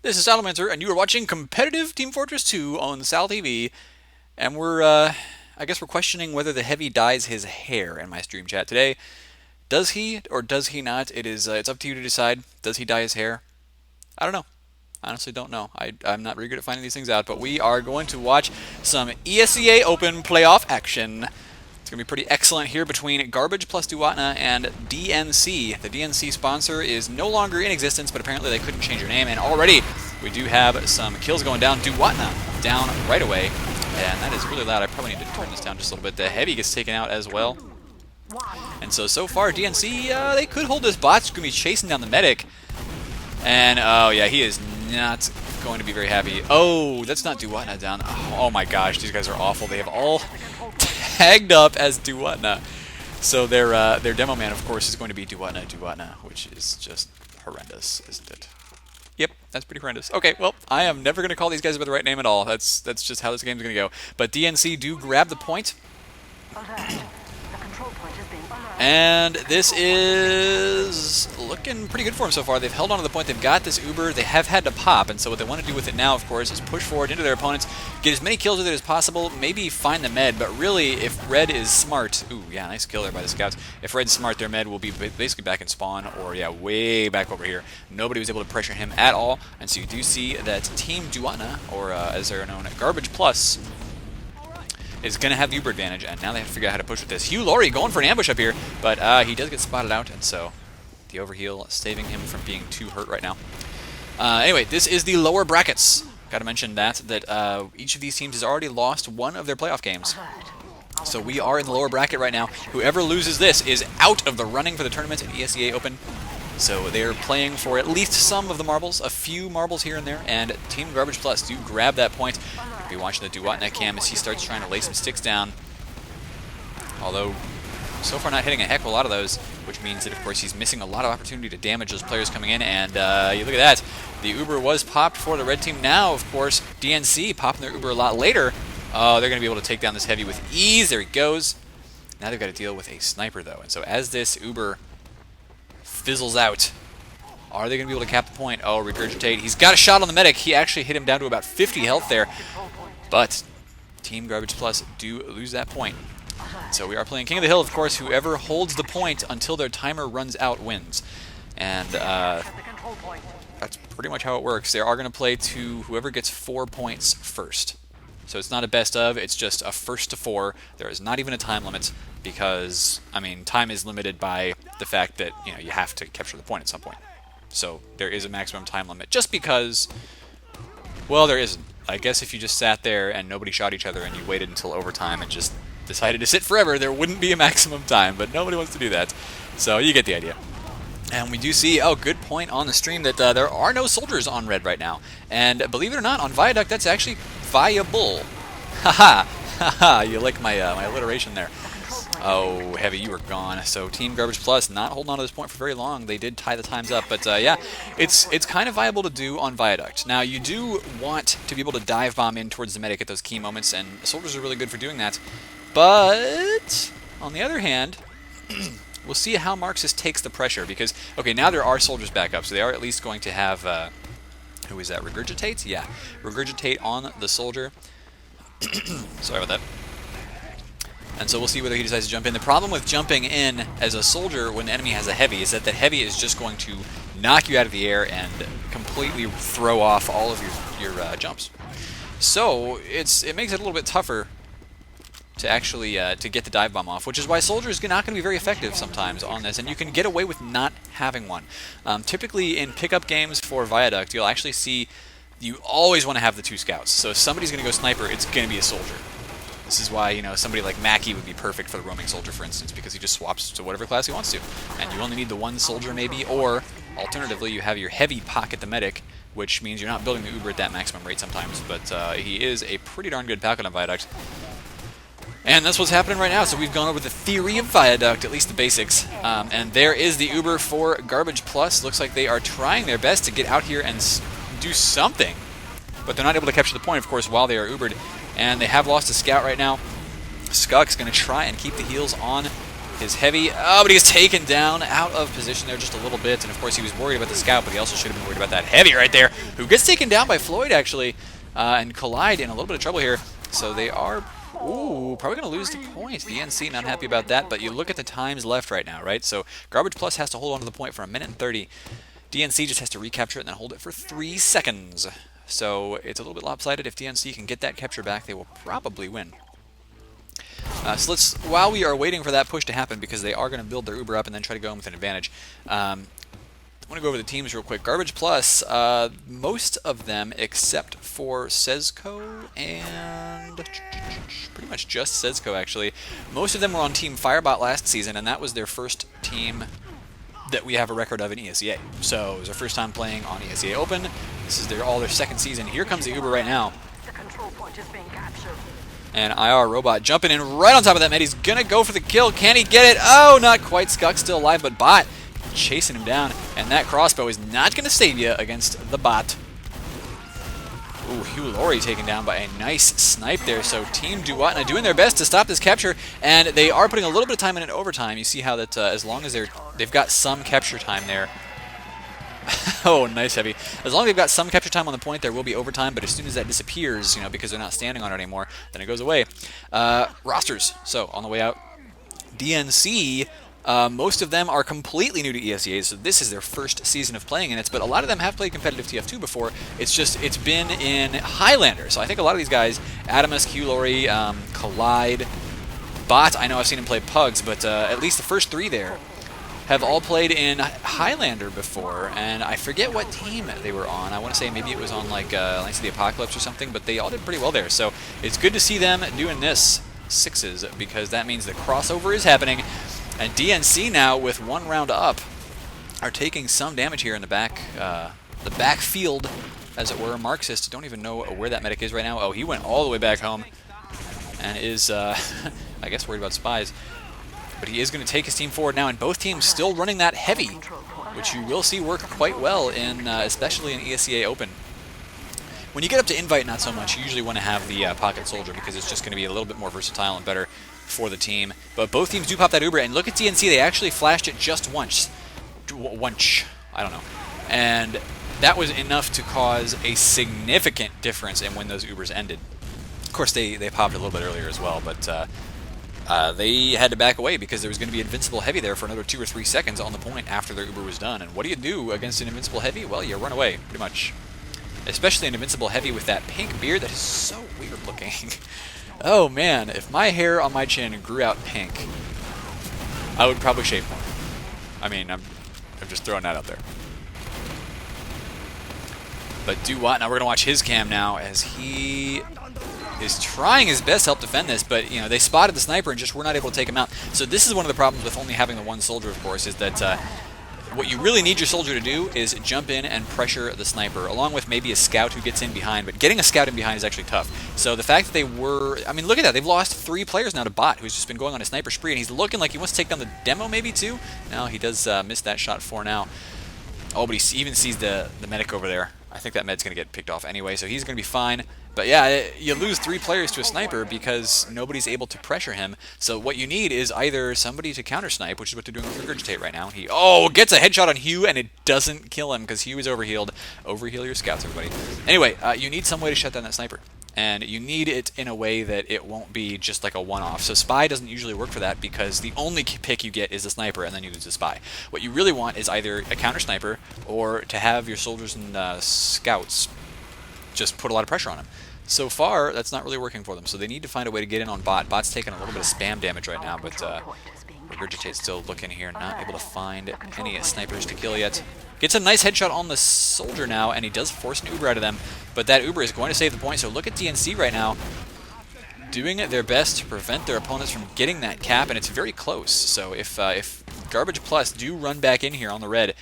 This is Salamancer, and you are watching competitive Team Fortress 2 on SalTV, and I guess we're questioning whether the heavy dyes his hair in my stream chat today. Does he, or does he not? It's up to you to decide. Does he dye his hair? I don't know. I honestly don't know. I'm not very good at finding these things out, but we are going to watch some ESEA Open playoff action. It's going to be pretty excellent here between Garbage plus Duatna and DNC. The DNC sponsor is no longer in existence, but apparently they couldn't change their name, and already we do have some kills going down. Duatna down right away, and that is really loud. I probably need to turn this down just a little bit. The heavy gets taken out as well. And so far, DNC, they could hold this bot. It's going to be chasing down the medic. And, oh yeah, he is not going to be very happy. Oh, that's not Duatna down. Oh my gosh, these guys are awful. They have all tagged up as Duatna. So their demo man, of course, is going to be Duatna, which is just horrendous, isn't it? Yep, that's pretty horrendous. Okay, well, I am never going to call these guys by the right name at all. That's just how this game's going to go. But DNC do grab the point. And this is looking pretty good for them so far. They've held on to the point. They've got this Uber. They have had to pop, and so what they want to do with it now, of course, is push forward into their opponents, get as many kills with it as possible, maybe find the med, but really, if Red is smart... Ooh, yeah, nice kill there by the scouts. If Red's smart, their med will be basically back in spawn, or, yeah, way back over here. Nobody was able to pressure him at all, and so you do see that Team Duatna, or as they're known, Garbage Plus, is going to have the Uber advantage, and now they have to figure out how to push with this. Hugh Laurie going for an ambush up here, but he does get spotted out, and so the overheal saving him from being too hurt right now. Anyway, this is the lower brackets. Got to mention that each of these teams has already lost one of their playoff games. So we are in the lower bracket right now. Whoever loses this is out of the running for the tournament at ESEA Open. So they're playing for at least some of the marbles, a few marbles here and there, and Team Garbage Plus do grab that point. Be watching the Duatna cam as he starts trying to lay some sticks down. Although, so far not hitting a heck of a lot of those, which means that, of course, he's missing a lot of opportunity to damage those players coming in, and you look at that. The Uber was popped for the red team. Now, of course, DNC popping their Uber a lot later. They're going to be able to take down this heavy with ease. There he goes. Now they've got to deal with a sniper, though, and so as this Uber fizzles out, are they going to be able to cap the point? Oh, regurgitate. He's got a shot on the medic. He actually hit him down to about 50 health there. But Team Garbage Plus do lose that point. So we are playing King of the Hill, of course. Whoever holds the point until their timer runs out wins. And that's pretty much how it works. They are going to play to whoever gets 4 points first. So it's not a best of, it's just a first to 4. There is not even a time limit because, I mean, time is limited by the fact that, you know, you have to capture the point at some point. So there is a maximum time limit just because, well, there isn't. I guess if you just sat there and nobody shot each other and you waited until overtime and just decided to sit forever, there wouldn't be a maximum time, but nobody wants to do that. So you get the idea. And we do see, oh, good point on the stream that there are no soldiers on red right now. And believe it or not, on Viaduct, that's actually viable. Haha, haha, you like my alliteration there. Oh, Heavy, you were gone. So Team Garbage Plus not holding on to this point for very long. They did tie the times up, but yeah, it's kind of viable to do on Viaduct. Now, you do want to be able to dive bomb in towards the medic at those key moments, and soldiers are really good for doing that. But on the other hand, we'll see how Marxist takes the pressure, because, okay, now there are soldiers back up, so they are at least going to have, who is that, Regurgitate? Yeah, Regurgitate on the soldier. Sorry about that. And so we'll see whether he decides to jump in. The problem with jumping in as a soldier when the enemy has a heavy is that the heavy is just going to knock you out of the air and completely throw off all of your jumps. So it makes it a little bit tougher to actually to get the dive bomb off, which is why soldiers are not going to be very effective sometimes on this, and you can get away with not having one. Typically in pickup games for Viaduct, you'll actually see you always want to have the 2 scouts. So if somebody's going to go sniper, it's going to be a soldier. This is why, you know, somebody like Mackie would be perfect for the roaming soldier, for instance, because he just swaps to whatever class he wants to. And you only need the 1 soldier maybe, or alternatively you have your heavy pocket the medic, which means you're not building the Uber at that maximum rate sometimes, but he is a pretty darn good pocket on Viaduct. And that's what's happening right now. So we've gone over the theory of Viaduct, at least the basics. And there is the Uber for Garbage Plus. Looks like they are trying their best to get out here and do something. But they're not able to capture the point, of course, while they are Ubered. And they have lost a scout right now. Skuck's going to try and keep the heals on his heavy. Oh, but he's taken down out of position there just a little bit. And, of course, he was worried about the scout, but he also should have been worried about that heavy right there, who gets taken down by Floyd, actually, and Collide in a little bit of trouble here. So they are, ooh, probably going to lose the point. DNC not happy about that, but you look at the times left right now, right? So Garbage Plus has to hold on to the point for 1:30. DNC just has to recapture it and then hold it for 3 seconds. So it's a little bit lopsided. If DNC can get that capture back, they will probably win. So let's, while we are waiting for that push to happen, because they are going to build their Uber up and then try to go in with an advantage, I want to go over the teams real quick. Garbage Plus, most of them except for Sezco and pretty much just Sezco, actually. Most of them were on Team Firebot last season, and that was their first team that we have a record of in ESEA. So it was their first time playing on ESEA Open. This is all their second season. Here comes the Uber right now. The control point is being captured. And IR Robot jumping in right on top of that med. He's going to go for the kill. Can he get it? Oh, not quite. Skuck's still alive, but Bot chasing him down. And that crossbow is not going to save you against the Bot. Ooh, Hugh Laurie taken down by a nice snipe there. So Team Duwatna doing their best to stop this capture. And they are putting a little bit of time in overtime. You see how that as long as they've got some capture time there. Oh, nice heavy. As long as they've got some capture time on the point, there will be overtime, but as soon as that disappears, you know, because they're not standing on it anymore, then it goes away. Rosters. So, on the way out, DNC, most of them are completely new to ESEA, so this is their first season of playing in it, but a lot of them have played competitive TF2 before. It's just, it's been in Highlander. So I think a lot of these guys, Adamus, Hugh Laurie, Collide, Bot, I know I've seen him play Pugs, but at least the first 3 there have all played in Highlander before, and I forget what team they were on. I want to say maybe it was on like Lance of the Apocalypse or something, but they all did pretty well there. So it's good to see them doing this 6s, because that means the crossover is happening. And DNC now with 1 round up are taking some damage here in the backfield, as it were. Marxist, don't even know where that medic is right now. Oh, he went all the way back home and is, I guess, worried about spies. But he is going to take his team forward now, and both teams still running that heavy, which you will see work quite well in, especially in ESEA Open. When you get up to Invite, not so much. You usually want to have the Pocket Soldier, because it's just going to be a little bit more versatile and better for the team. But both teams do pop that Uber, and look at DNC. They actually flashed it just once. I don't know. And that was enough to cause a significant difference in when those Ubers ended. Of course, they popped a little bit earlier as well, but they had to back away because there was going to be Invincible Heavy there for another 2 or 3 seconds on the point after their Uber was done. And what do you do against an Invincible Heavy? Well, you run away, pretty much. Especially an Invincible Heavy with that pink beard that is so weird looking. Oh man, if my hair on my chin grew out pink, I would probably shave more. I mean, I'm just throwing that out there. But Duwat, now we're going to watch his cam now as he is trying his best to help defend this, but you know, they spotted the sniper and just were not able to take him out. So this is one of the problems with only having the 1 soldier, of course, is that what you really need your soldier to do is jump in and pressure the sniper, along with maybe a scout who gets in behind, but getting a scout in behind is actually tough. So the fact that they were, I mean, look at that, they've lost 3 players now to Bot, who's just been going on a sniper spree, and he's looking like he wants to take down the demo maybe too. No, he does miss that shot for now. Oh, but he even sees the medic over there. I think that med's going to get picked off anyway, so he's going to be fine. But yeah, you lose 3 players to a sniper because nobody's able to pressure him. So what you need is either somebody to counter-snipe, which is what they're doing with Regurgitate right now. He, gets a headshot on Hugh, and it doesn't kill him because Hugh is overhealed. Overheal your scouts, everybody. Anyway, you need some way to shut down that sniper. And you need it in a way that it won't be just like a one-off. So Spy doesn't usually work for that because the only pick you get is the sniper and then you lose the Spy. What you really want is either a counter-sniper or to have your soldiers and scouts just put a lot of pressure on him. So far, that's not really working for them, so they need to find a way to get in on Bot. Bot's taking a little bit of spam damage right now, but Regurgitate's still looking here, not able to find any snipers to kill yet. Gets a nice headshot on the soldier now, and he does force an Uber out of them, but that Uber is going to save the point, so look at DNC right now, doing their best to prevent their opponents from getting that cap, and it's very close. So if Garbage Plus do run back in here on the red,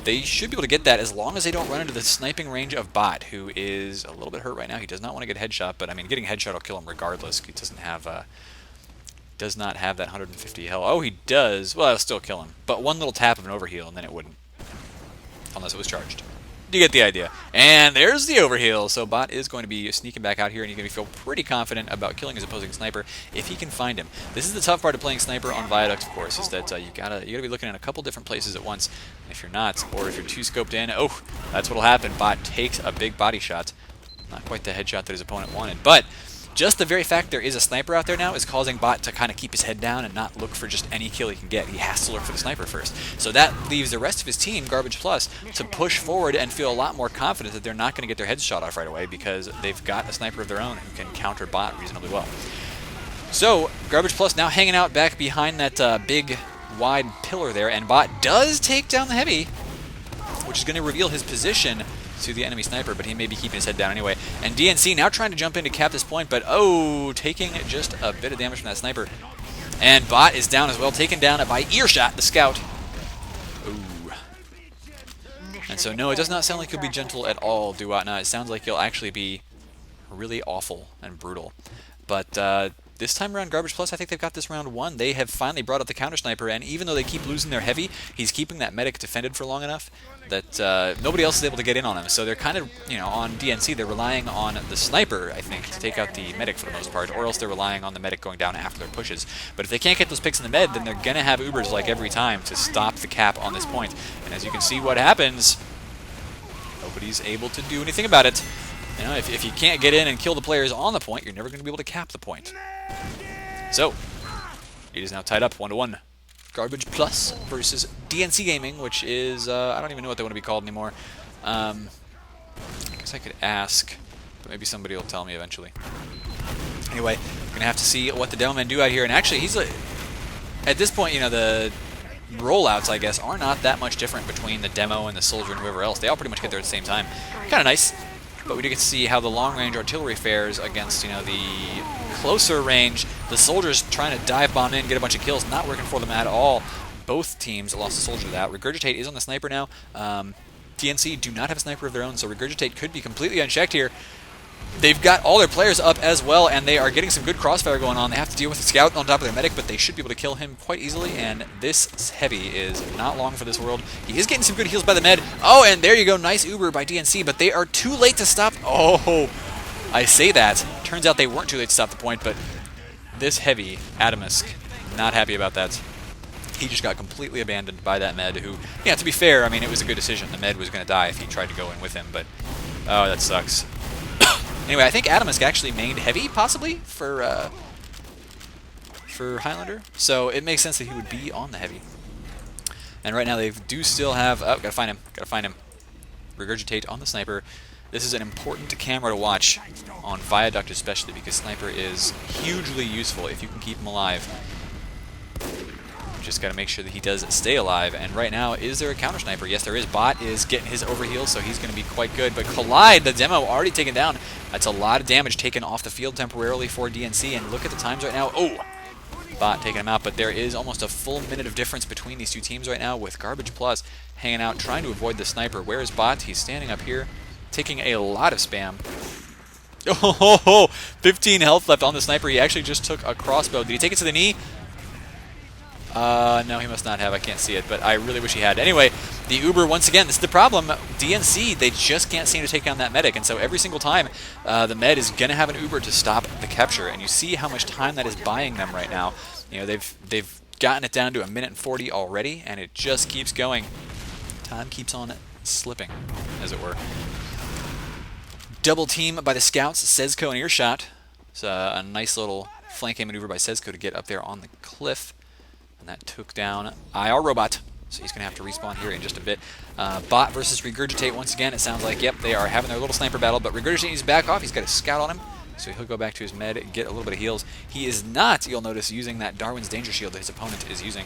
they should be able to get that as long as they don't run into the sniping range of Bot, who is a little bit hurt right now. He does not want to get headshot, but I mean, getting headshot will kill him regardless. He doesn't have does not have that 150 health. Oh, he does. Well, it'll still kill him, but one little tap of an overheal, and then it wouldn't, unless it was charged. You get the idea. And there's the overheal. So Bot is going to be sneaking back out here, and he's going to feel pretty confident about killing his opposing sniper if he can find him. This is the tough part of playing sniper on Viaduct, of course, is that you gotta be looking at a couple different places at once. If you're not, or if you're too scoped in, oh, that's what'll happen. Bot takes a big body shot. Not quite the headshot that his opponent wanted, but just the very fact there is a sniper out there now is causing Bot to kind of keep his head down and not look for just any kill he can get. He has to look for the sniper first. So that leaves the rest of his team, Garbage Plus, to push forward and feel a lot more confident that they're not going to get their heads shot off right away because they've got a sniper of their own who can counter Bot reasonably well. So Garbage Plus now hanging out back behind that big, wide pillar there, and Bot does take down the heavy, which is going to reveal his position to the enemy sniper, but he may be keeping his head down anyway. And DNC now trying to jump in to cap this point, but oh, taking just a bit of damage from that sniper. And Bot is down as well, taken down by Earshot, the scout. Ooh. And so no, it does not sound like he'll be gentle at all, Duatna. It sounds like he'll actually be really awful and brutal. But this time around, Garbage Plus, I think they've got this round won. They have finally brought out the counter sniper, and even though they keep losing their heavy, he's keeping that medic defended for long enough that nobody else is able to get in on him. So they're kind of, on DNC, they're relying on the sniper, I think, to take out the medic for the most part, or else they're relying on the medic going down after their pushes. But if they can't get those picks in the med, then they're going to have Ubers like every time to stop the cap on this point. And as you can see what happens, nobody's able to do anything about it. If you can't get in and kill the players on the point, you're never going to be able to cap the point. So, it is now tied up 1-1. Garbage Plus versus DNC Gaming, which is, I don't even know what they want to be called anymore. I guess I could ask, but maybe somebody will tell me eventually. Anyway, we're going to have to see what the demo men do out here. And actually, at this point, the rollouts, I guess, are not that much different between the demo and the soldier and whoever else. They all pretty much get there at the same time. Kind of nice. But we do get to see how the long-range artillery fares against, the closer range. The soldiers trying to dive bomb in, get a bunch of kills, not working for them at all. Both teams lost a soldier to that. Regurgitate is on the sniper now. DNC do not have a sniper of their own, so Regurgitate could be completely unchecked here. They've got all their players up as well, and they are getting some good crossfire going on. They have to deal with the scout on top of their medic, but they should be able to kill him quite easily, and this heavy is not long for this world. He is getting some good heals by the med. Oh, and there you go. Nice Uber by DNC, but they are too late to stop. Oh, I say that. Turns out they weren't too late to stop the point, but this heavy, Atomisk, not happy about that. He just got completely abandoned by that med who, to be fair, I mean, it was a good decision. The med was going to die if he tried to go in with him, but oh, that sucks. Anyway, I think Atomisk actually mained heavy, possibly, for Highlander. So it makes sense that he would be on the heavy. And right now they do still have... Oh, gotta find him. Regurgitate on the sniper. This is an important camera to watch on Viaduct especially, because sniper is hugely useful if you can keep him alive. Just got to make sure that he does stay alive. And right now, is there a counter sniper? Yes, there is. Bot is getting his overheal, so he's going to be quite good. But Collide, the demo, already taken down. That's a lot of damage taken off the field temporarily for DNC. And look at the times right now. Oh! Bot taking him out, but there is almost a full minute of difference between these two teams right now, with Garbage Plus hanging out, trying to avoid the sniper. Where is Bot? He's standing up here, taking a lot of spam. Oh, 15 health left on the sniper. He actually just took a crossbow. Did he take it to the knee? No, he must not have. I can't see it, but I really wish he had. Anyway, the Uber, once again, this is the problem. DNC, they just can't seem to take down that medic, and so every single time, the med is going to have an Uber to stop the capture, and you see how much time that is buying them right now. They've gotten it down to 1:40 already, and it just keeps going. Time keeps on slipping, as it were. Double team by the scouts, Sezco and Earshot. It's a nice little flanking maneuver by Sezco to get up there on the cliff. And that took down IR Robot, so he's going to have to respawn here in just a bit. Bot versus Regurgitate once again. It sounds like, yep, they are having their little sniper battle, but Regurgitate needs to back off. He's got a scout on him, so he'll go back to his med and get a little bit of heals. He is not, you'll notice, using that Darwin's Danger Shield that his opponent is using.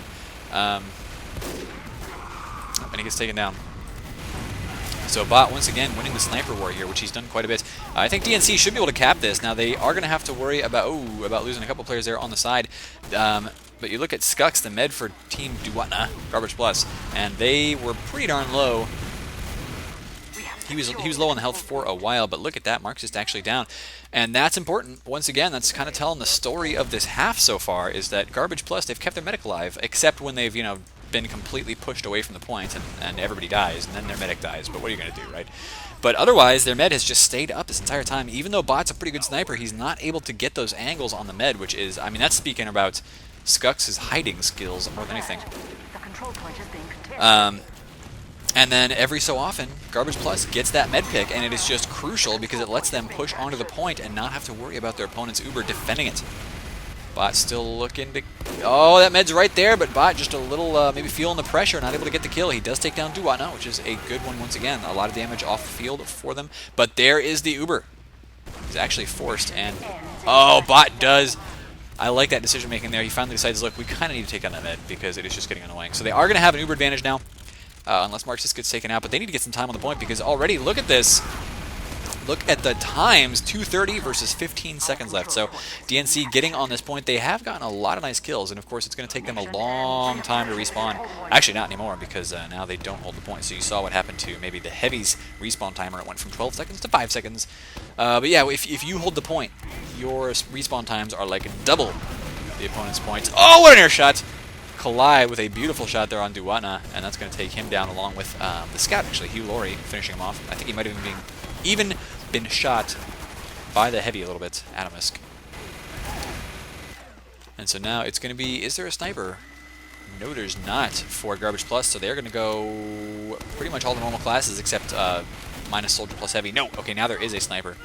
And he gets taken down. So Bot, once again, winning the sniper war here, which he's done quite a bit. I think DNC should be able to cap this. Now, they are going to have to worry about losing a couple players there on the side. But you look at Skux, the med for Team Duatna, Garbage Plus, and they were pretty darn low. He was low on the health for a while, but look at that, Marxist actually down. And that's important. Once again, that's kind of telling the story of this half so far, is that Garbage Plus, they've kept their medic alive, except when they've, been completely pushed away from the point and everybody dies, and then their medic dies. But what are you going to do, right? But otherwise, their med has just stayed up this entire time. Even though Bot's a pretty good sniper, he's not able to get those angles on the med, which is, I mean, that's speaking about Skux' hiding skills more than anything. The control point is being contested. And then every so often, Garbage Plus gets that med pick, and it is just crucial because it lets them push onto the point and not have to worry about their opponent's Uber defending it. Bot still looking to... Oh, that med's right there, but Bot just a little, maybe feeling the pressure, not able to get the kill. He does take down Duwatna, which is a good one once again. A lot of damage off the field for them. But there is the Uber. He's actually forced, and... Oh, Bot does... I like that decision making there. He finally decides, look, we kind of need to take down that med because it is just getting annoying. So they are going to have an Uber advantage now. Unless Marxist gets taken out, but they need to get some time on the point because already, look at this. Look at the times, 2:30 versus 15 seconds left. So DNC getting on this point, they have gotten a lot of nice kills, and of course it's going to take them a long time to respawn. Actually, not anymore because now they don't hold the point. So you saw what happened to maybe the Heavy's respawn timer. It went from 12 seconds to 5 seconds. But yeah, if you hold the point, your respawn times are like double the opponent's points. Oh, what an air shot! Collide with a beautiful shot there on Duwatna, and that's going to take him down along with the scout, actually, Hugh Laurie, finishing him off. I think he might have even been shot by the Heavy a little bit, Atomisk. And so now it's going to be, is there a sniper? No, there's not for Garbage Plus, so they're going to go pretty much all the normal classes except minus Soldier plus Heavy. No, okay, now there is a sniper.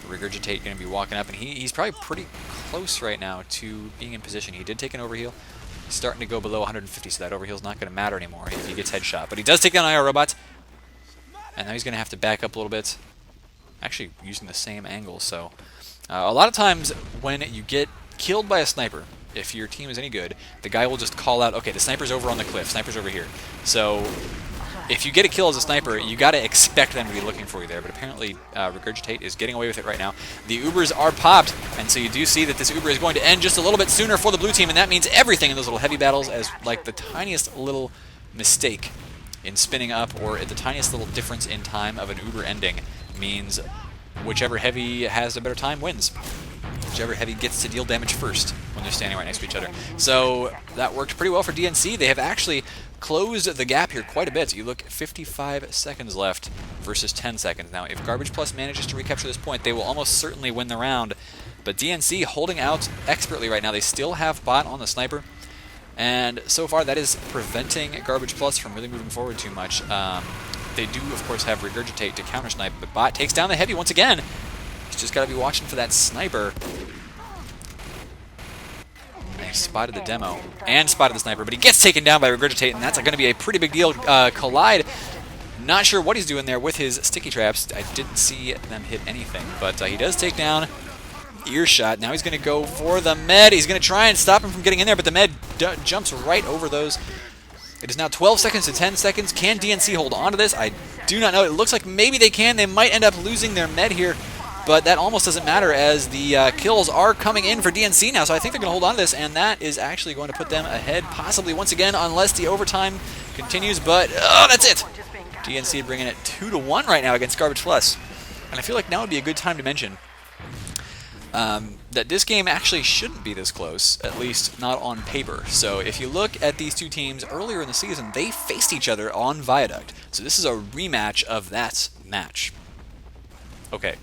Regurgitate going to be walking up, and he's probably pretty close right now to being in position. He did take an overheal. He's starting to go below 150, so that overheal's not going to matter anymore if he gets headshot. But he does take down IR Robot, and now he's going to have to back up a little bit. Actually, using the same angle, so... a lot of times when you get killed by a sniper, if your team is any good, the guy will just call out, okay, the sniper's over on the cliff, sniper's over here. So... if you get a kill as a sniper, you got to expect them to be looking for you there, but apparently Regurgitate is getting away with it right now. The Ubers are popped, and so you do see that this Uber is going to end just a little bit sooner for the blue team, and that means everything in those little heavy battles, as like the tiniest little mistake in spinning up or the tiniest little difference in time of an Uber ending means whichever heavy has a better time wins. Whichever heavy gets to deal damage first when they're standing right next to each other. So that worked pretty well for DNC. They have actually closed the gap here quite a bit. You look at 55 seconds left versus 10 seconds. Now, if Garbage Plus manages to recapture this point, they will almost certainly win the round. But DNC holding out expertly right now. They still have Bot on the sniper. And so far, that is preventing Garbage Plus from really moving forward too much. They do, of course, have Regurgitate to counter-snipe, but Bot takes down the Heavy once again. He's just got to be watching for that sniper. He spotted the demo and spotted the sniper, but he gets taken down by Regurgitate, and that's going to be a pretty big deal. Collide, not sure what he's doing there with his sticky traps. I didn't see them hit anything, but he does take down Earshot. Now he's going to go for the med. He's going to try and stop him from getting in there, but the med jumps right over those. It is now 12 seconds to 10 seconds. Can DNC hold on to this? I do not know. It looks like maybe they can. They might end up losing their med here, but that almost doesn't matter as the kills are coming in for DNC now, so I think they're going to hold on to this, and that is actually going to put them ahead, possibly once again, unless the overtime continues, but that's it! DNC bringing it 2-1 right now against Garbage Plus. And I feel like now would be a good time to mention that this game actually shouldn't be this close, at least not on paper. So if you look at these two teams earlier in the season, they faced each other on Viaduct. So this is a rematch of that match. Okay,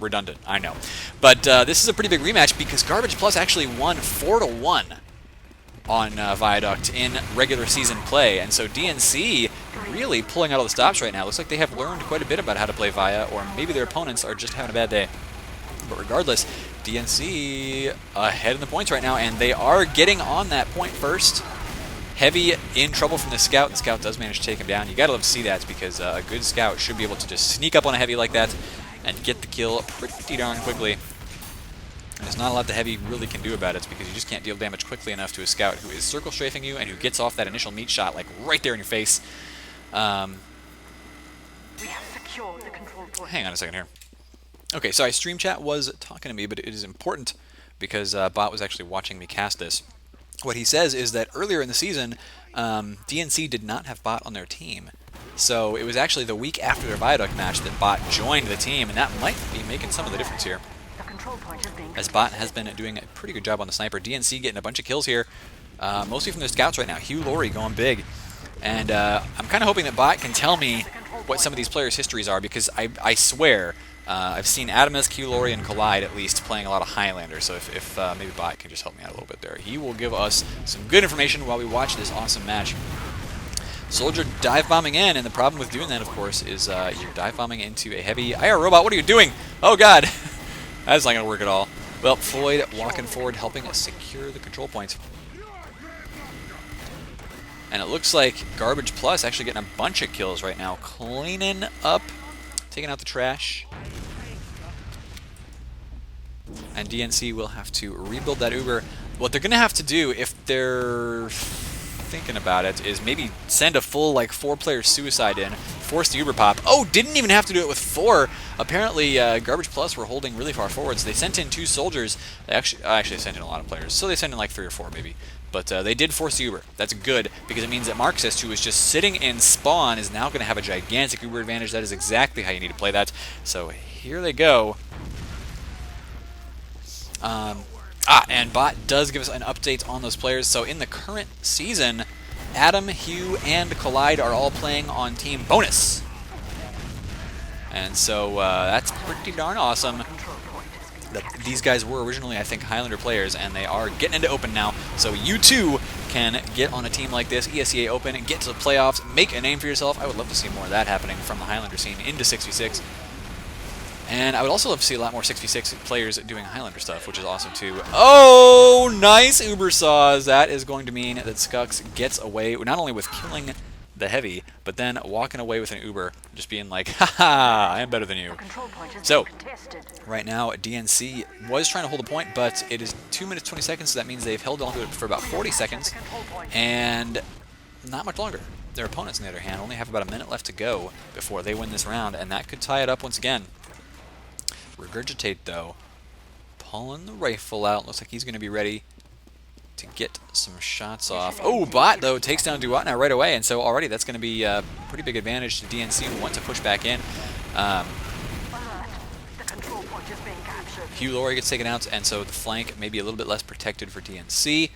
redundant, I know. But this is a pretty big rematch because Garbage Plus actually won 4-1 on Viaduct in regular season play. And so DNC really pulling out all the stops right now. Looks like they have learned quite a bit about how to play Via, or maybe their opponents are just having a bad day. But regardless, DNC ahead in the points right now, and they are getting on that point first. Heavy in trouble from the Scout. The Scout does manage to take him down. You gotta love to see that because a good Scout should be able to just sneak up on a Heavy like that and get the kill pretty darn quickly. And there's not a lot the Heavy really can do about it because you just can't deal damage quickly enough to a Scout who is circle strafing you and who gets off that initial meat shot like right there in your face. We have secured the control point. Hang on a second here. Okay, sorry, Stream Chat was talking to me, but it is important because Bot was actually watching me cast this. What he says is that earlier in the season, DNC did not have Bot on their team. So it was actually the week after their Viaduct match that Bot joined the team, and that might be making some of the difference here. The control point is being As Bot has been doing a pretty good job on the sniper. DNC getting a bunch of kills here. mostly from their scouts right now. Hugh Laurie going big. And I'm kind of hoping that Bot can tell me what some of these players' histories are, because I swear I've seen Adamus, Hugh Laurie, and Collide at least playing a lot of Highlander. So if maybe Bot can just help me out a little bit there, he will give us some good information while we watch this awesome match. Soldier dive bombing in, and the problem with doing that, of course, is you're dive bombing into a heavy IR robot. What are you doing? Oh God, that's not gonna work at all. Well, Floyd walking forward, helping us secure the control points. And it looks like Garbage Plus actually getting a bunch of kills right now, cleaning up, taking out the trash. And DNC will have to rebuild that Uber. What they're gonna have to do, if they're thinking about it, is maybe send a full like 4-player suicide in, force the Uber pop. Oh, didn't even have to do it with 4. Apparently Garbage Plus were holding really far forward, so they sent in 2 soldiers. They actually sent in a lot of players, so they sent in like 3 or 4 maybe. But they did force the Uber. That's good, because it means that Marxist, who was just sitting in spawn, is now going to have a gigantic Uber advantage. That is exactly how you need to play that. So here they go. And Bot does give us an update on those players. So in the current season, Adam, Hugh, and Collide are all playing on Team Bonus. And so that's pretty darn awesome. These guys were originally, I think, Highlander players, and they are getting into Open now. So you too can get on a team like this, ESEA Open, and get to the playoffs, make a name for yourself. I would love to see more of that happening from the Highlander scene into 6v6. And I would also love to see a lot more 6v6 players doing Highlander stuff, which is awesome too. Oh, nice Uber saws. That is going to mean that Skux gets away, not only with killing the heavy, but then walking away with an Uber, just being like, haha, I am better than you. So, right now, DNC was trying to hold a point, but it is 2 minutes 20 seconds, so that means they've held on to it for about 40 seconds, and not much longer. Their opponents, on the other hand, only have about a minute left to go before they win this round, and that could tie it up once again. Regurgitate, though, pulling the rifle out. Looks like he's going to be ready to get some shots off. Oh, Bot, though, takes down Duat now right away, and so already that's going to be a pretty big advantage to DNC, who want to push back in. Hugh Laurie gets taken out, and so the flank may be a little bit less protected for DNC.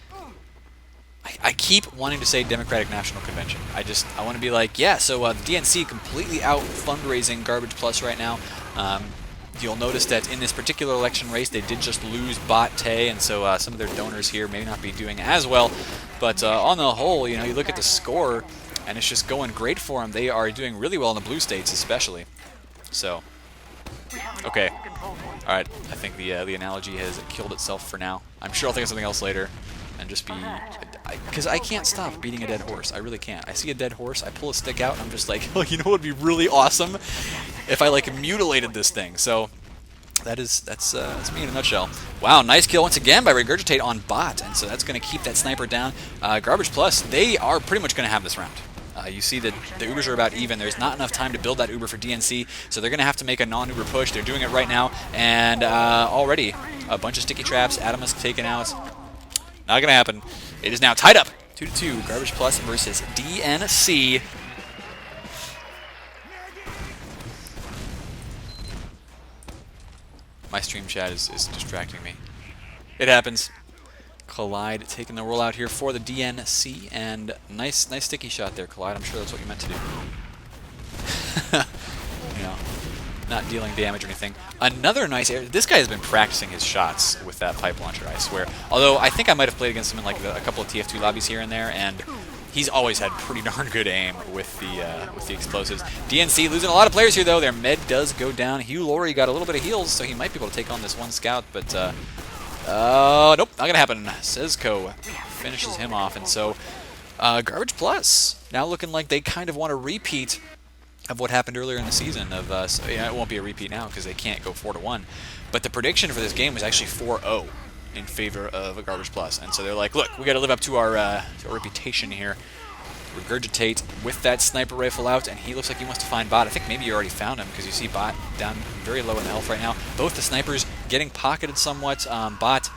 I keep wanting to say Democratic National Convention. I want to be like, yeah, so the DNC completely out fundraising Garbage Plus right now. You'll notice that in this particular election race, they did just lose Bot Tay, and so some of their donors here may not be doing as well. But on the whole, you know, you look at the score, and it's just going great for them. They are doing really well in the blue states, especially. So, okay, all right. I think the analogy has killed itself for now. I'm sure I'll think of something else later, and just be, because I can't stop beating a dead horse. I really can't. I see a dead horse, I pull a stick out, and I'm just like, oh, you know what would be really awesome if I like mutilated this thing. So that's me in a nutshell. Wow, nice kill once again by Regurgitate on Bot, and so that's going to keep that sniper down. Garbage Plus, they are pretty much going to have this round. You see that the Ubers are about even. There's not enough time to build that Uber for DNC, so they're going to have to make a non-Uber push. They're doing it right now, and already a bunch of sticky traps. Adamus taken out. Not going to happen. It is now tied up 2-2. Garbage Plus versus DNC. My stream chat is distracting me. It happens. Collide taking the roll out here for the DNC, and nice sticky shot there, Collide. I'm sure that's what you meant to do. You know, not dealing damage or anything. Another nice area. This guy has been practicing his shots with that pipe launcher, I swear. Although I think I might have played against him in like a couple of TF2 lobbies here and there, and he's always had pretty darn good aim with the explosives. DNC losing a lot of players here, though. Their med does go down. Hugh Laurie got a little bit of heals, so he might be able to take on this one scout, but nope, not gonna happen. Sezco finishes him off, and so Garbage Plus now looking like they kind of want a repeat of what happened earlier in the season. So, yeah, it won't be a repeat now because they can't go 4-1. But the prediction for this game was actually 4-0 in favor of a Garbage Plus, and so they're like, look, we got to live up to our reputation here. Regurgitate with that sniper rifle out, and he looks like he wants to find Bot. I think maybe you already found him because you see Bot down very low in the health right now. Both the snipers getting pocketed somewhat. Bot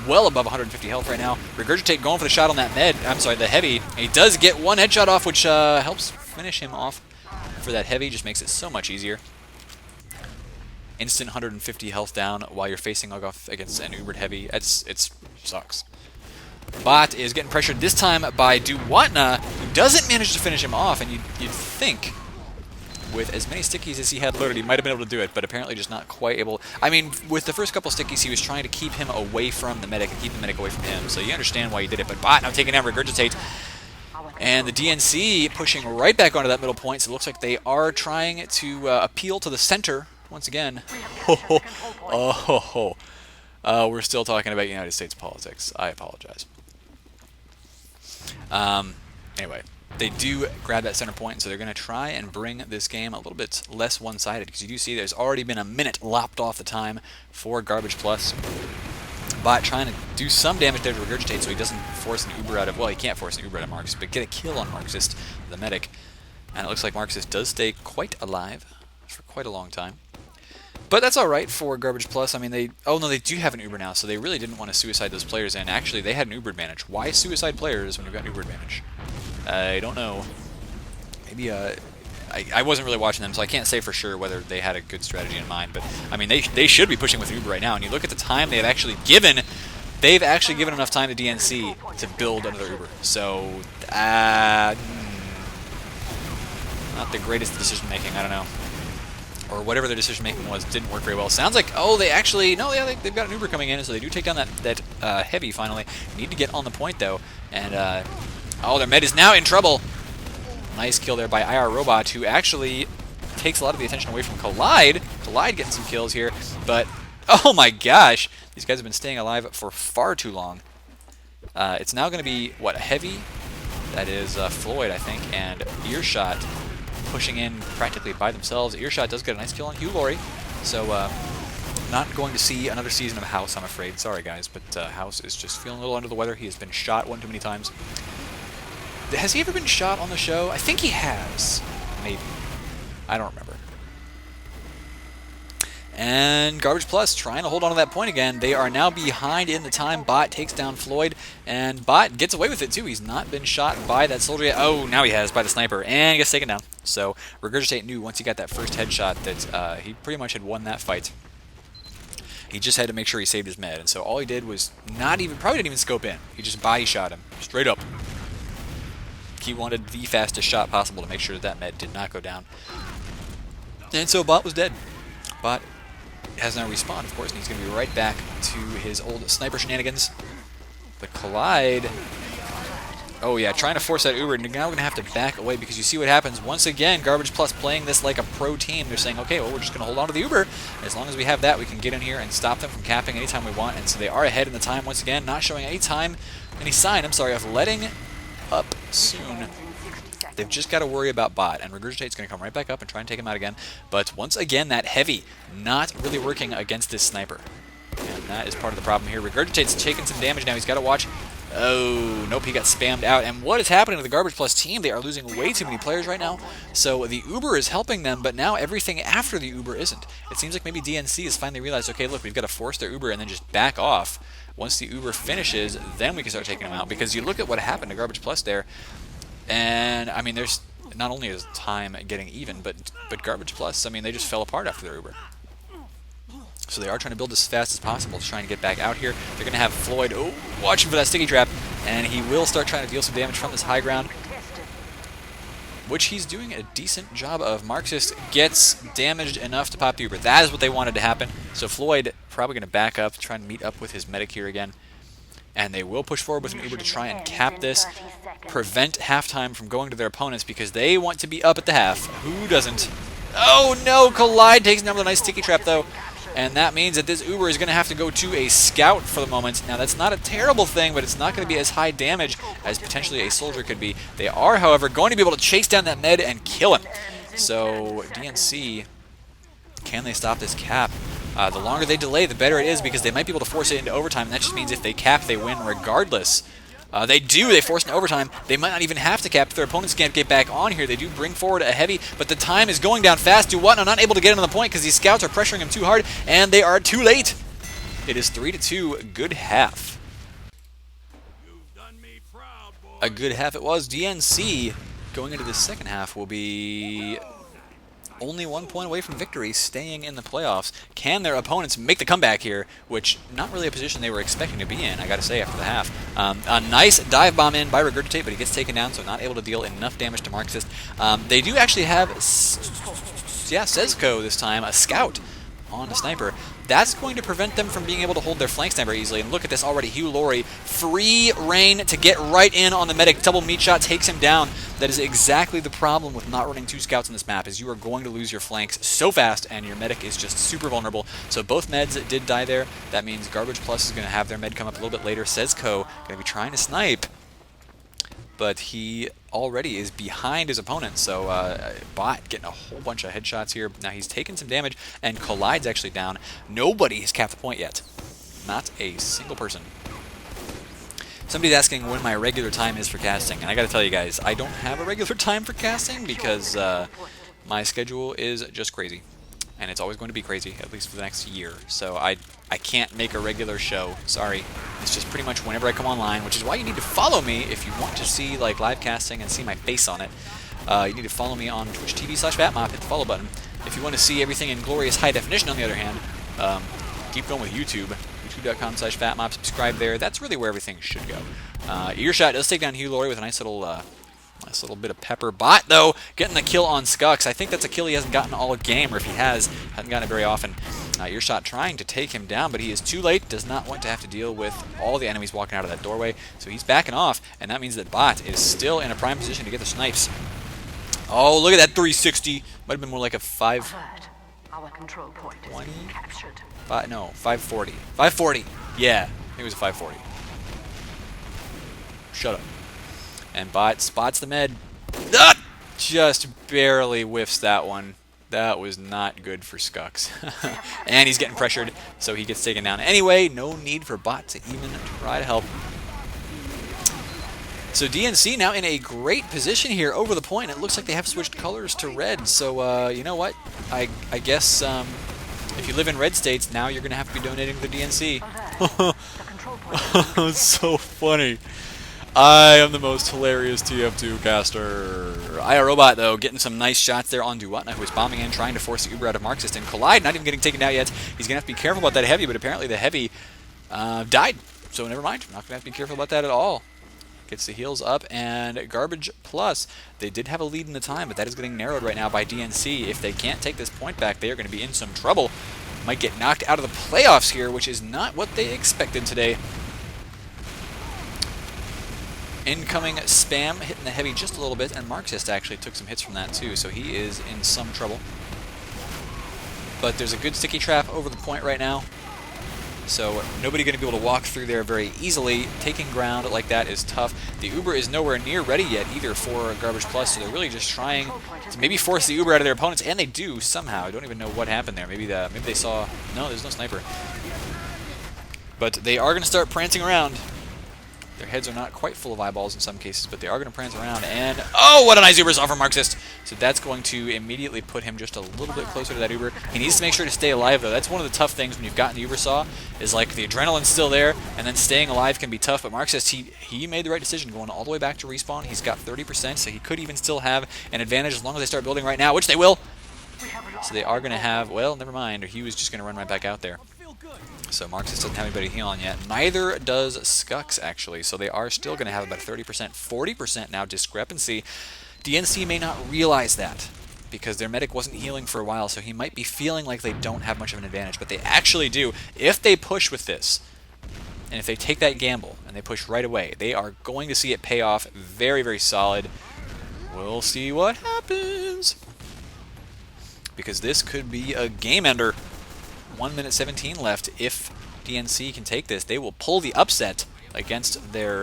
well above 150 health right now. Regurgitate going for the shot on that med. I'm sorry, the heavy. And he does get one headshot off, which helps finish him off for that heavy. Just makes it so much easier. Instant 150 health down while you're facing off against an Ubered heavy. It sucks. Bot is getting pressured this time by Duwatna, who doesn't manage to finish him off, and you'd think with as many stickies as he had loaded, he might have been able to do it, but apparently just not quite able. I mean, with the first couple stickies, he was trying to keep him away from the medic and keep the medic away from him, so you understand why he did it. But Bot now taking down Regurgitate, and the DNC pushing right back onto that middle point, so it looks like they are trying to appeal to the center once again. We're still talking about United States politics. I apologize. Anyway, they do grab that center point, so they're going to try and bring this game a little bit less one-sided, because you do see there's already been a minute lopped off the time for Garbage Plus. Bot trying to do some damage there to Regurgitate so he doesn't force an Uber out of, well, he can't force an Uber out of Marxist, but get a kill on Marxist, the medic. And it looks like Marxist does stay quite alive for quite a long time. But that's alright for Garbage Plus. I mean, they do have an Uber now, so they really didn't want to suicide those players, and actually they had an Uber advantage. Why suicide players when you've got an Uber advantage? I don't know. Maybe, I wasn't really watching them, so I can't say for sure whether they had a good strategy in mind, but, I mean, they should be pushing with Uber right now, and you look at the time they've actually given enough time to DNC to build another Uber. So, not the greatest decision-making, I don't know. Or whatever their decision-making was didn't work very well. Sounds like, oh, they actually, no, yeah, they've got an Uber coming in, so they do take down that heavy, finally. Need to get on the point, though, and, oh, their med is now in trouble. Nice kill there by IR Robot, who actually takes a lot of the attention away from Collide. Collide getting some kills here, but oh my gosh, these guys have been staying alive for far too long. It's now going to be, what, a heavy? That is Floyd, I think, and Earshot pushing in practically by themselves. Earshot does get a nice kill on Hugh Laurie, so not going to see another season of House, I'm afraid. Sorry, guys, but House is just feeling a little under the weather. He has been shot one too many times. Has he ever been shot on the show? I think he has. Maybe. I don't remember. And Garbage Plus trying to hold on to that point again. They are now behind in the time. Bot takes down Floyd, and Bot gets away with it too. He's not been shot by that soldier yet. Oh, now he has, by the sniper, and he gets taken down. So Regurgitate knew once he got that first headshot that he pretty much had won that fight. He just had to make sure he saved his med, and so all he did was probably didn't even scope in. He just body shot him, straight up. He wanted the fastest shot possible to make sure that med did not go down. And so Bot was dead. Bot has now respawned, of course, and he's going to be right back to his old sniper shenanigans. But Collide, oh yeah, trying to force that Uber, and now going to have to back away because you see what happens. Once again, Garbage Plus playing this like a pro team. They're saying, okay, well, we're just going to hold on to the Uber. As long as we have that, we can get in here and stop them from capping anytime we want. And so they are ahead in the time once again, not showing any sign, of letting up soon. They've just got to worry about Bot, and Regurgitate's going to come right back up and try and take him out again. But once again, that heavy not really working against this sniper. And that is part of the problem here. Regurgitate's taking some damage now. He's got to watch. Oh, nope, he got spammed out. And what is happening to the Garbage Plus team? They are losing way too many players right now. So the Uber is helping them, but now everything after the Uber isn't. It seems like maybe DNC has finally realized, okay, look, we've got to force their Uber and then just back off. Once the Uber finishes, then we can start taking them out. Because you look at what happened to Garbage Plus there, and, I mean, there's not only is time getting even, but Garbage Plus, I mean, they just fell apart after their Uber. So they are trying to build as fast as possible to try and get back out here. They're going to have Floyd, watching for that sticky trap, and he will start trying to deal some damage from this high ground, which he's doing a decent job of. Marxist gets damaged enough to pop the Uber. That is what they wanted to happen. So Floyd probably going to back up, try and meet up with his medic here again. And they will push forward with an Uber to try and cap this, prevent halftime from going to their opponents because they want to be up at the half. Who doesn't? Oh no, Collide takes down with a nice sticky trap though. And that means that this Uber is going to have to go to a scout for the moment. Now that's not a terrible thing, but it's not going to be as high damage as potentially a soldier could be. They are, however, going to be able to chase down that med and kill him. So DNC, can they stop this cap? The longer they delay, the better it is because they might be able to force it into overtime. And that just means if they cap, they win regardless. They force into overtime. They might not even have to cap if their opponents can't get back on here. They do bring forward a heavy, but the time is going down fast. Duwatna not able to get him on the point because these scouts are pressuring him too hard, and they are too late. It is 3-2, good half. You've done me proud, boy. A good half it was. DNC going into the second half will be only 1 point away from victory, staying in the playoffs. Can their opponents make the comeback here, which not really a position they were expecting to be in, I gotta say, after the half. A nice dive bomb in by Regurgitate, but he gets taken down, so not able to deal enough damage to Marxist. They do actually have, Sezco this time, a scout on a sniper. That's going to prevent them from being able to hold their flank sniper easily. And look at this already. Hugh Laurie, free reign to get right in on the medic. Double meat shot takes him down. That is exactly the problem with not running 2 scouts on this map, is you are going to lose your flanks so fast, and your medic is just super vulnerable. So both meds did die there. That means Garbage Plus is going to have their med come up a little bit later. Sezco going to be trying to snipe, but he already is behind his opponent, so Bot getting a whole bunch of headshots here. Now he's taken some damage, and Collide's actually down. Nobody has capped the point yet. Not a single person. Somebody's asking when my regular time is for casting, and I gotta tell you guys, I don't have a regular time for casting because my schedule is just crazy. And it's always going to be crazy, at least for the next year. So I can't make a regular show. Sorry. It's just pretty much whenever I come online, which is why you need to follow me if you want to see like live casting and see my face on it. You need to follow me on Twitch TV/Batmop. Hit the follow button. If you want to see everything in glorious high definition, on the other hand, keep going with YouTube. YouTube.com/Fatmop. Subscribe there. That's really where everything should go. Earshot does take down Hugh Laurie with a nice little bit of pepper. Bot, though, getting the kill on Skux. I think that's a kill he hasn't gotten all game, or if he hasn't gotten it very often. Earshot trying to take him down, but he is too late. Does not want to have to deal with all the enemies walking out of that doorway, so he's backing off, and that means that Bot is still in a prime position to get the snipes. Oh, look at that 360. Might have been more like a 5... Our control point is 20? being captured. No, 540. 540! Yeah, I think it was a 540. Shut up. And Bot spots the med. Ah! Just barely whiffs that one. That was not good for Skux. And he's getting pressured, so he gets taken down. Anyway, no need for Bot to even try to help. So DNC now in a great position here over the point. It looks like they have switched colors to red. So, you know what? I guess if you live in red states, now you're going to have to be donating to the DNC. The control point is It's so funny. I am the most hilarious TF2 caster. iRobot, though, getting some nice shots there on Duwatna, who is bombing in, trying to force the Uber out of Marxist. And Collide not even getting taken out yet. He's going to have to be careful about that heavy, but apparently the heavy died. So never mind. Not going to have to be careful about that at all. Gets the heals up, and Garbage Plus. They did have a lead in the time, but that is getting narrowed right now by DNC. If they can't take this point back, they are going to be in some trouble. Might get knocked out of the playoffs here, which is not what they expected today. Incoming spam, hitting the heavy just a little bit, and Marxist actually took some hits from that too, so he is in some trouble. But there's a good sticky trap over the point right now, so nobody going to be able to walk through there very easily. Taking ground like that is tough. The Uber is nowhere near ready yet either for Garbage Plus, so they're really just trying to maybe force the Uber out of their opponents, and they do somehow. I don't even know what happened there. Maybe they saw... No, there's no sniper. But they are going to start prancing around. Their heads are not quite full of eyeballs in some cases, but they are going to prance around. And, oh, what a nice Uber saw from Marxist. So that's going to immediately put him just a little bit closer to that Uber. He needs to make sure to stay alive, though. That's one of the tough things when you've gotten the Uber saw, is like the adrenaline's still there, and then staying alive can be tough. But Marxist, he made the right decision going all the way back to respawn. He's got 30%, so he could even still have an advantage as long as they start building right now, which they will. So they are going to have, well, never mind. He was just going to run right back out there. So Marxist doesn't have anybody to heal on yet. Neither does Skux, actually. So they are still going to have about 30%, 40% now discrepancy. DNC may not realize that because their medic wasn't healing for a while, so he might be feeling like they don't have much of an advantage. But they actually do. If they push with this, and if they take that gamble and they push right away, they are going to see it pay off very, very solid. We'll see what happens. Because this could be a game ender. 1 minute 17 left. If DNC can take this, they will pull the upset against their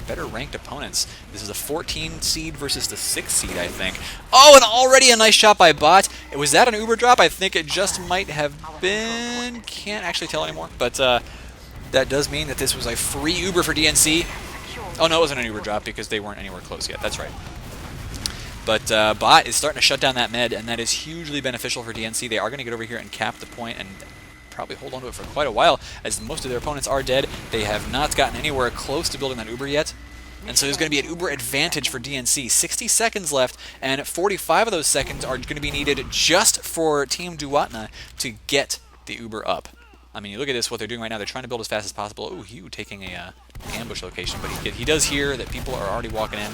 better ranked opponents. This is a 14 seed versus the 6 seed, I think. Oh, and already a nice shot by Bot. Was that an Uber drop? I think it just might have been. Can't actually tell anymore. But that does mean that this was a free Uber for DNC. Oh no, it wasn't an Uber drop because they weren't anywhere close yet. That's right. But Bot is starting to shut down that med, and that is hugely beneficial for DNC. They are going to get over here and cap the point and probably hold on to it for quite a while, as most of their opponents are dead. They have not gotten anywhere close to building that Uber yet. And so there's going to be an Uber advantage for DNC. 60 seconds left, and 45 of those seconds are going to be needed just for Team Duwatna to get the Uber up. I mean, you look at this, what they're doing right now. They're trying to build as fast as possible. Ooh, Hugh taking a ambush location, but he does hear that people are already walking in.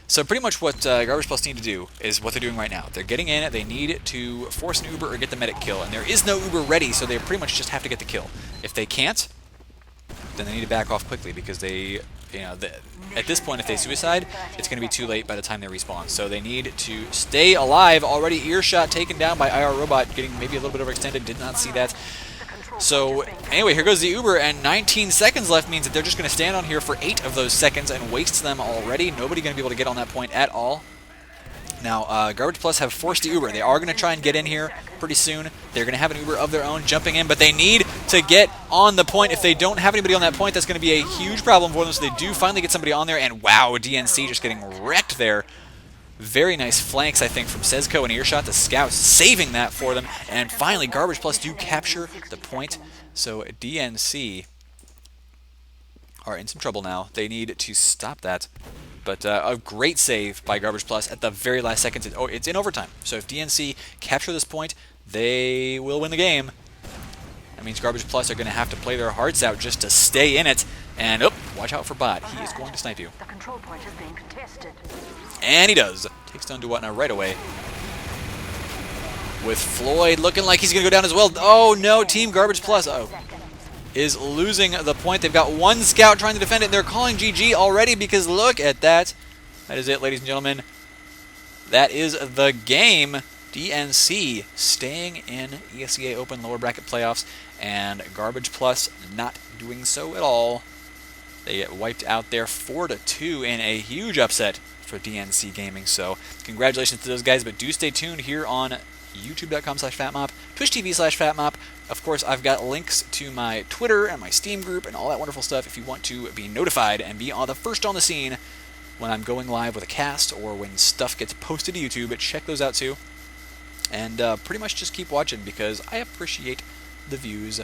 So pretty much what Garbage Plus need to do is what they're doing right now. They're getting in, they need to force an Uber or get the medic kill, and there is no Uber ready, so they pretty much just have to get the kill. If they can't, then they need to back off quickly because they, at this point, if they suicide, it's going to be too late by the time they respawn. So they need to stay alive. Already earshot taken down by IR Robot, getting maybe a little bit overextended. Did not see that. So anyway, here goes the Uber, and 19 seconds left means that they're just going to stand on here for 8 of those seconds and waste them already. Nobody going to be able to get on that point at all. Now, Garbage Plus have forced the Uber. They are going to try and get in here pretty soon. They're going to have an Uber of their own jumping in, but they need to get on the point. If they don't have anybody on that point, that's going to be a huge problem for them. So they do finally get somebody on there, and wow, DNC just getting wrecked there. Very nice flanks, I think, from Sezco and Earshot. The scouts saving that for them. And finally, Garbage Plus do capture the point. So DNC are in some trouble now. They need to stop that. But a great save by Garbage Plus at the very last seconds. It's in overtime. So if DNC capture this point, they will win the game. That means Garbage Plus are going to have to play their hearts out just to stay in it. And, watch out for Bot. He is going to snipe you. The control point is being contested. And he does. Takes down Duwatna right away. With Floyd looking like he's going to go down as well. Oh, no. Team Garbage Plus is losing the point. They've got one scout trying to defend it, and they're calling GG already because look at that. That is it, ladies and gentlemen. That is the game. DNC staying in ESEA Open lower bracket playoffs, and Garbage Plus not doing so at all. They get wiped out there 4-2 in a huge upset for DNC Gaming. So congratulations to those guys, but do stay tuned here on youtube.com/fatmop, twitch.tv/fatmop. Of course, I've got links to my Twitter and my Steam group and all that wonderful stuff if you want to be notified and be the first on the scene when I'm going live with a cast or when stuff gets posted to YouTube. Check those out too. And pretty much just keep watching because I appreciate the views.